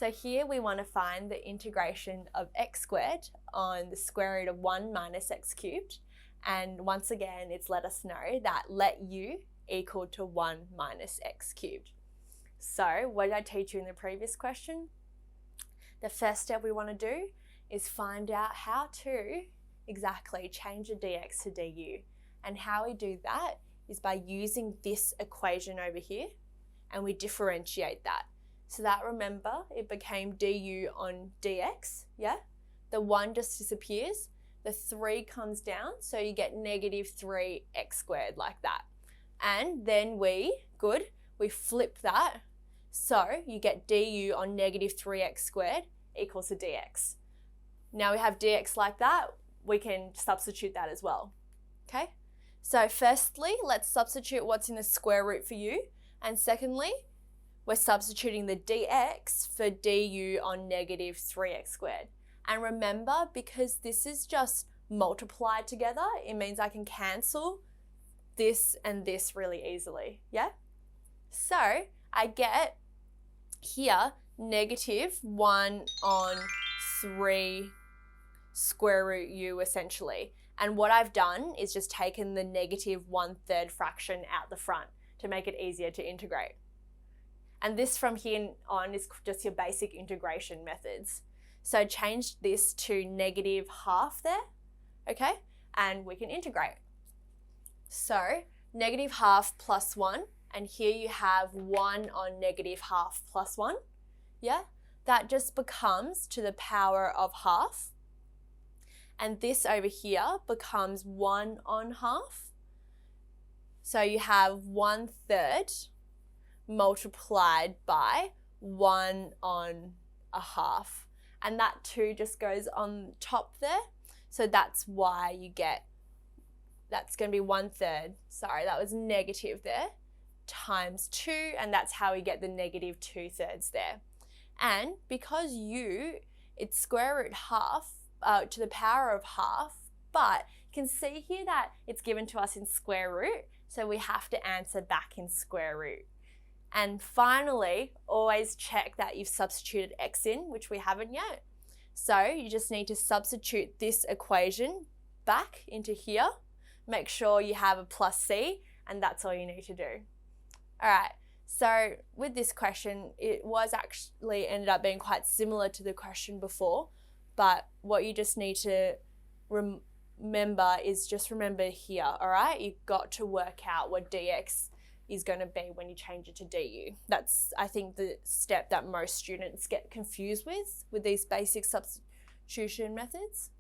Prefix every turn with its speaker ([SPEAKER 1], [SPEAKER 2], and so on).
[SPEAKER 1] So here we want to find the integration of x squared on the square root of 1 minus x cubed. And once again, it's let us know that let u equal to 1 minus x cubed. So what did I teach you in the previous question? The first step we want to do is find out how to exactly change the dx to du. And how we do that is by using this equation over here, and we differentiate that. So that, remember, it became du on dx, yeah? The 1 just disappears, the 3 comes down, so you get negative 3x squared like that. And then we flip that, so you get du on negative 3x squared equals to dx. Now we have dx like that, we can substitute that as well, okay? So firstly, let's substitute what's in the square root for u, and secondly, we're substituting the dx for du on negative 3x squared. And remember, because this is just multiplied together, it means I can cancel this and this really easily, yeah? So I get here negative 1 on 3 square root u essentially. And what I've done is just taken the negative 1/3 fraction out the front to make it easier to integrate. And this from here on is just your basic integration methods. So change this to negative half there, okay? And we can integrate. So negative half plus 1, and here you have 1 on negative half plus 1, yeah? That just becomes to the power of half. And this over here becomes 1 on half. So you have 1/3 multiplied by 1 on a half. And that 2 just goes on top there. So that's why you get, that's going to be 1/3, sorry, that was negative there, times 2, and that's how we get the negative 2/3 there. And because it's square root half to the power of half, but you can see here that it's given to us in square root, so we have to answer back in square root. And finally, always check that you've substituted x in, which we haven't yet. So you just need to substitute this equation back into here. Make sure you have a plus c, and that's all you need to do. All right, so with this question, it was actually ended up being quite similar to the question before, but what you just need to remember is just remember here, all right? You've got to work out what dx is going to be when you change it to du. That's, I think, the step that most students get confused with these basic substitution methods.